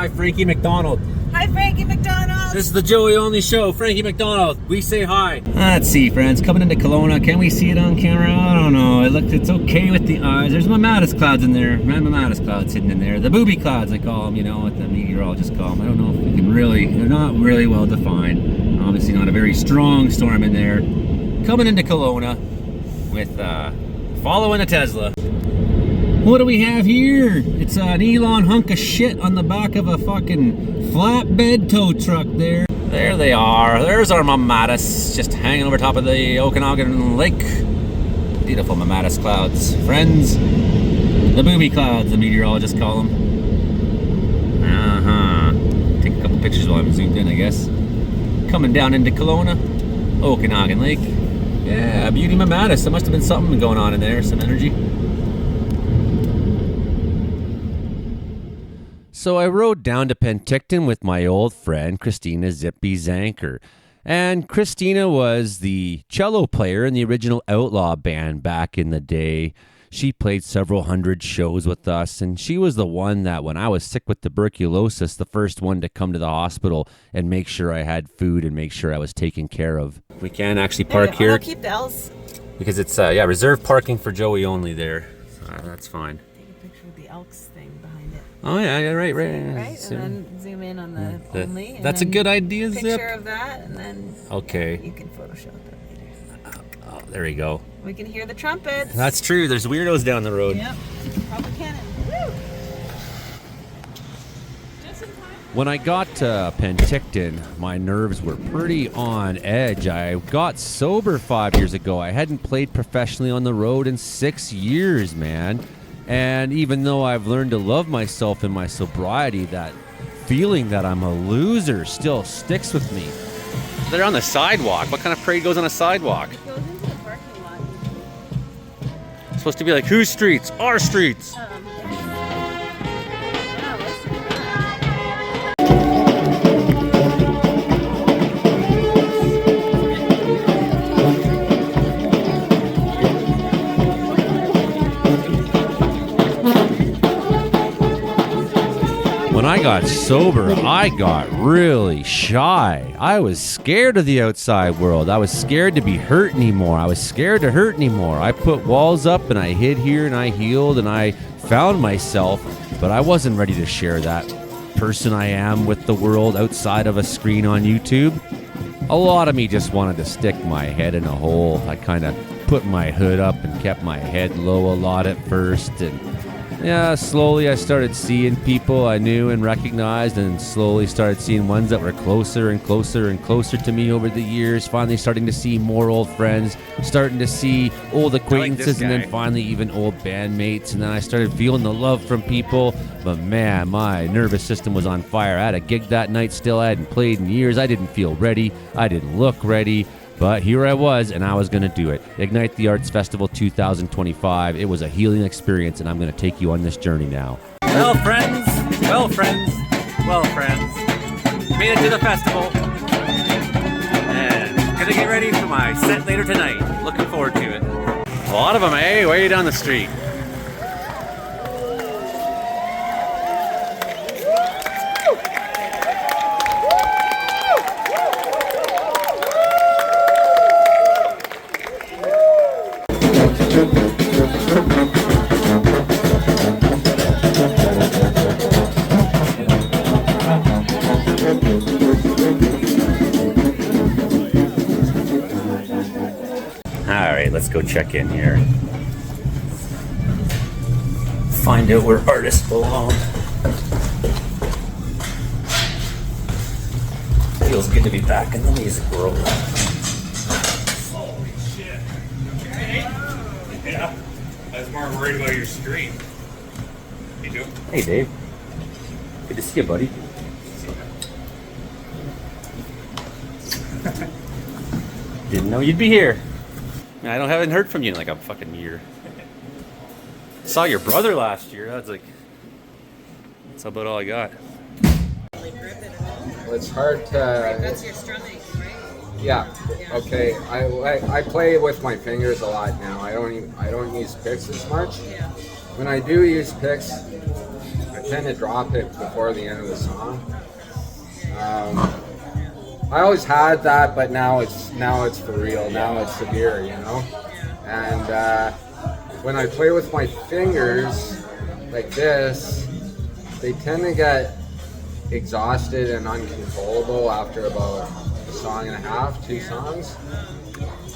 Frankie McDonald. Hi, Frankie McDonald. This is the Joey Only Show. Frankie McDonald. We say hi. Let's see, friends. Coming into Kelowna. Can we see it on camera? I don't know. It's okay with the eyes. There's mammatus clouds in there. Mammatus clouds hidden in there. The booby clouds, I call them. You know what the meteorologists call them. I don't know if we can really. They're not really well defined. Obviously, not a very strong storm in there. Coming into Kelowna with following a Tesla. What do we have here? It's an Elon hunk of shit on the back of a fucking flatbed tow truck there. There they are. There's our mammatus just hanging over top of the Okanagan Lake. Beautiful mammatus clouds. Friends, the booby clouds, the meteorologists call them. Take a couple pictures while I'm zoomed in, I guess. Coming down into Kelowna, Okanagan Lake. Yeah, beauty mammatus. There must have been something going on in there, some energy. So I rode down to Penticton with my old friend Christina Zippy Zanker. And Christina was the cello player in the original Outlaw band back in the day. She played several hundred shows with us, and she was the one that when I was sick with tuberculosis, the first one to come to the hospital and make sure I had food and make sure I was taken care of. We can actually park here. I'll keep the L's. Because it's, reserved parking for Joey only there. So that's fine. Take a picture of the Elks thing behind it. Oh, yeah, right. Right? So, and then zoom in on the only. And that's a good idea, Zip. Picture of that, and then okay. You can Photoshop it later. Oh, there we go. We can hear the trumpets. That's true. There's weirdos down the road. Yep. Proper cannon. Woo! When I got to Penticton, my nerves were pretty on edge. I got sober 5 years ago. I hadn't played professionally on the road in 6 years, man. And even though I've learned to love myself in my sobriety, that feeling that I'm a loser still sticks with me. They're on the sidewalk. What kind of parade goes on a sidewalk? It goes into the parking lot. It's supposed to be like, whose streets? Our streets. When I got sober, I got really shy. I was scared of the outside world. I was scared to be hurt anymore. I was scared to hurt anymore. I put walls up and I hid here and I healed and I found myself, but I wasn't ready to share that person I am with the world outside of a screen on YouTube. A lot of me just wanted to stick my head in a hole. I kind of put my hood up and kept my head low a lot at first, and yeah, slowly I started seeing people I knew and recognized, and slowly started seeing ones that were closer and closer and closer to me over the years. Finally starting to see more old friends, starting to see old acquaintances, and then finally even old bandmates. And then I started feeling the love from people. But man, my nervous system was on fire. I had a gig that night still. I hadn't played in years. I didn't feel ready. I didn't look ready. But here I was, and I was going to do it. Ignite the Arts Festival 2025. It was a healing experience, and I'm going to take you on this journey now. Well, friends, made it to the festival. And going to get ready for my set later tonight. Looking forward to it. A lot of them, way down the street. Alright, let's go check in here. Find out where artists belong. Feels good to be back in the music world. Holy shit. Okay? Yeah. I was more worried about your stream. You doing? Hey Dave. Good to see you, buddy. Didn't know you'd be here. I haven't heard from you in like a fucking year. Saw your brother last year. That's about all I got. Well, it's hard to. That's your strumming, right? Yeah. Okay. I play with my fingers a lot now. I don't use picks as much. Yeah. When I do use picks, I tend to drop it before the end of the song. I always had that, but now it's for real. Now it's severe, you know. And when I play with my fingers like this, they tend to get exhausted and uncontrollable after about a song and a half, 2 songs.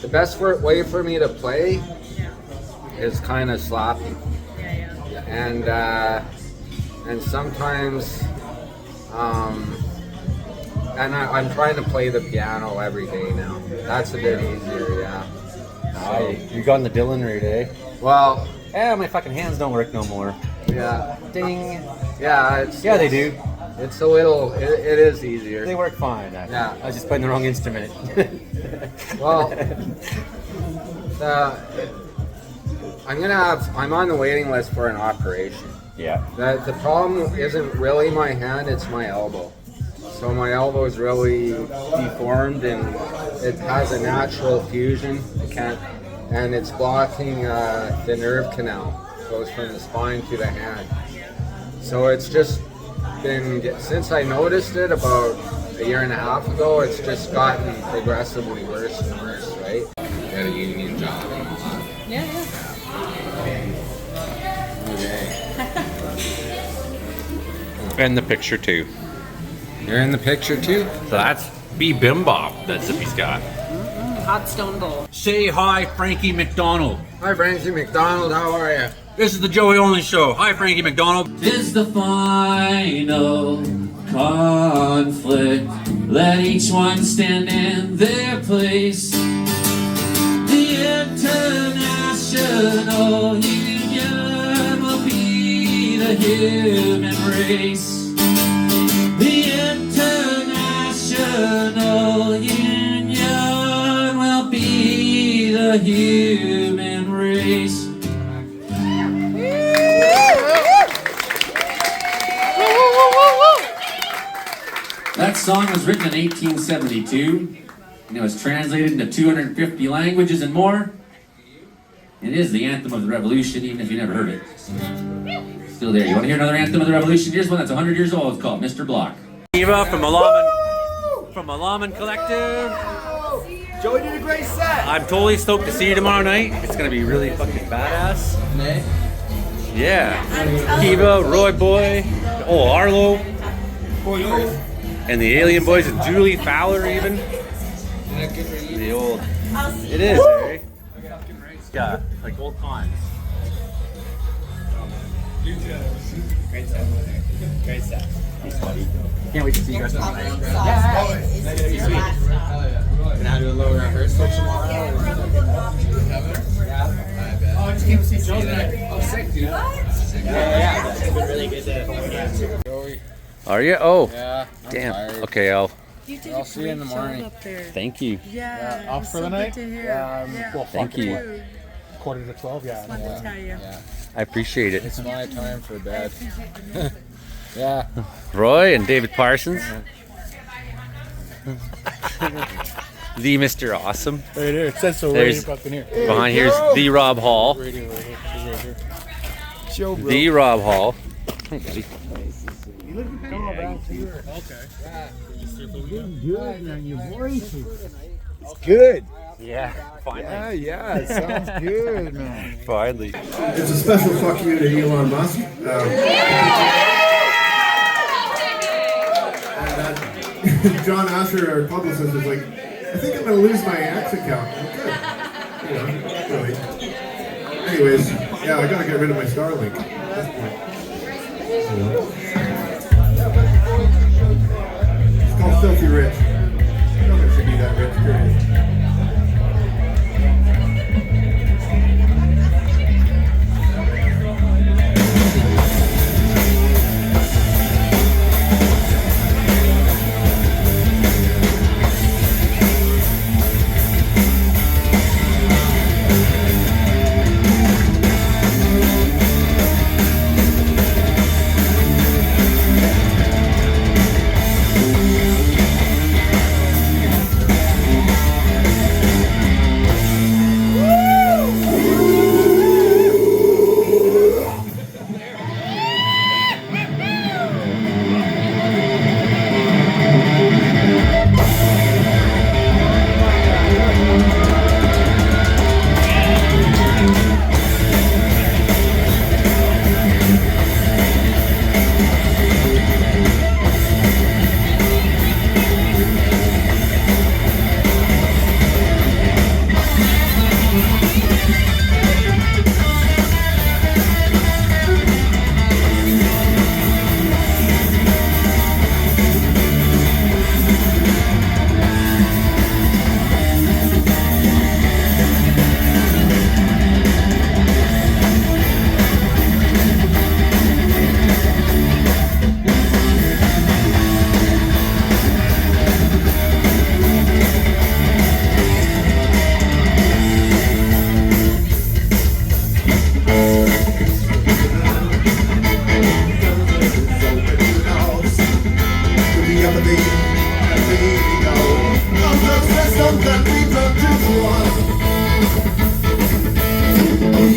The best way for me to play is kind of sloppy, and sometimes, and I'm trying to play the piano every day now. That's a bit easier, yeah. Oh, you got in the Dylan rate, eh? Well, My fucking hands don't work no more. yeah, Ding. yeah. Yeah, they do. It's a little. It is easier. They work fine. Actually. Yeah. I was just playing the wrong instrument. Well, I'm on the waiting list for an operation. Yeah. The problem isn't really my hand, it's my elbow. So my elbow is really deformed and it has a natural fusion. And it's blocking the nerve canal. Goes from the spine to the hand. So it's just been, since I noticed it about a year and a half ago, it's just gotten progressively worse and worse, right? Got a union job and all that. Yeah. Okay. And the picture too. You're in the picture too? So that's bibimbap that Zippy's got. Hot stone bowl. Say hi, Frankie McDonald. Hi, Francie McDonald, how are you? This is the Joey Only Show. Hi, Frankie McDonald. Is the final conflict. Let each one stand in their place. The international union will be the human race. The international union will be the human race. That song was written in 1872, and it was translated into 250 languages and more. It is the anthem of the revolution, even if you never heard it. Still there. You want to hear another anthem of the revolution? Here's one that's 100 years old. It's called Mr. Block. Eva from Alaman Collective. Joey did a great set. I'm totally stoked to see you tomorrow night. It's gonna be really fucking badass. Yeah. Kiva, Roy Boy, Arlo, and the Alien Boys, and Julie Fowler even. The old. It is, eh? Yeah, like old times. Great set. Great set. Thanks, buddy. Can't wait to see you guys tomorrow. Gonna do a little rehearsal tomorrow. Oh, I just came to see Joe tonight. Oh, sick, dude. Yeah. It's been really good to Joey. Are you? Oh. Yeah. I'm Damn. tired. Okay, I'll. You did I'll see you in the morning. up there. Thank you. Yeah. Off for the night? Yeah, Well, Thank you. quarter to 12, yeah. To tell you. Yeah. I appreciate it. It's my time for bed. Yeah. Roy and David Parsons. The Mr. Awesome. Right here. It says so There's- right up in here. Behind here's the Rob Hall. Radio right here. She's right here. Show, bro. The Rob Hall. Hey, buddy. Good. Yeah. Finally. Yeah, it sounds good, man. Finally. It's a special fuck you to Elon Musk. John Asher, our publicist, is like, I think I'm going to lose my X account. I'm good. You know, really. Anyways, yeah, I got to get rid of my Starlink at this point. It's called Filthy Rich. Nobody should be that rich, period.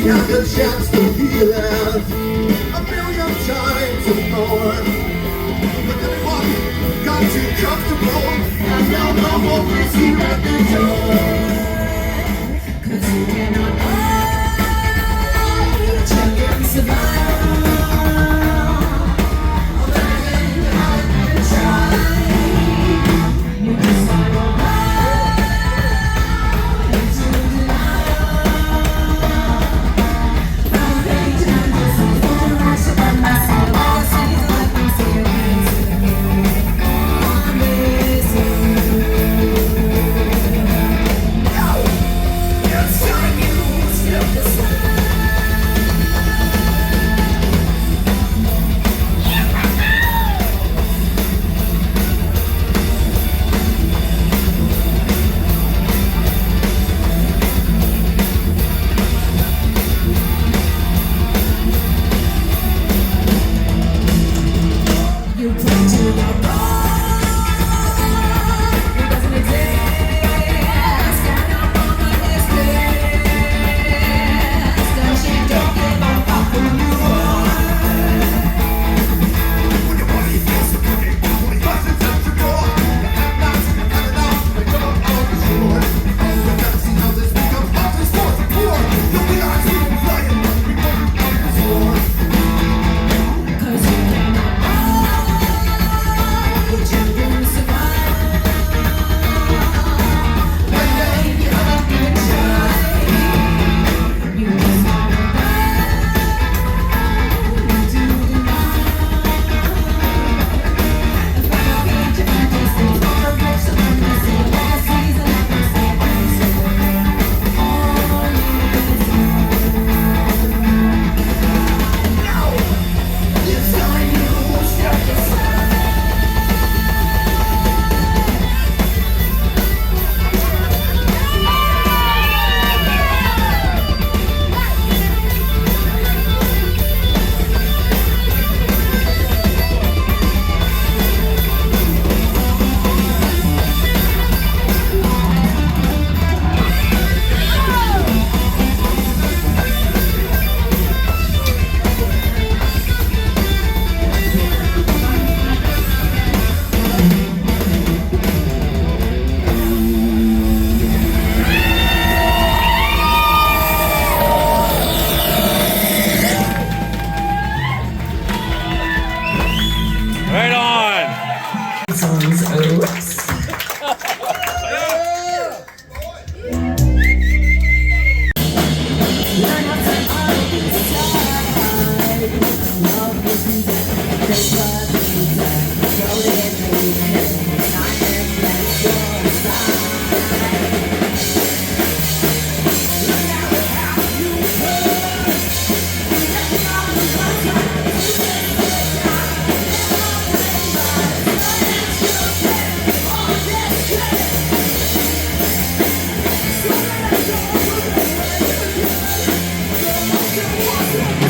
have the chance to feel it a million times or more. But everyone got too comfortable, and now no hope is here at the door. 'Cause you cannot hide, you can survive. Right on. Yeah.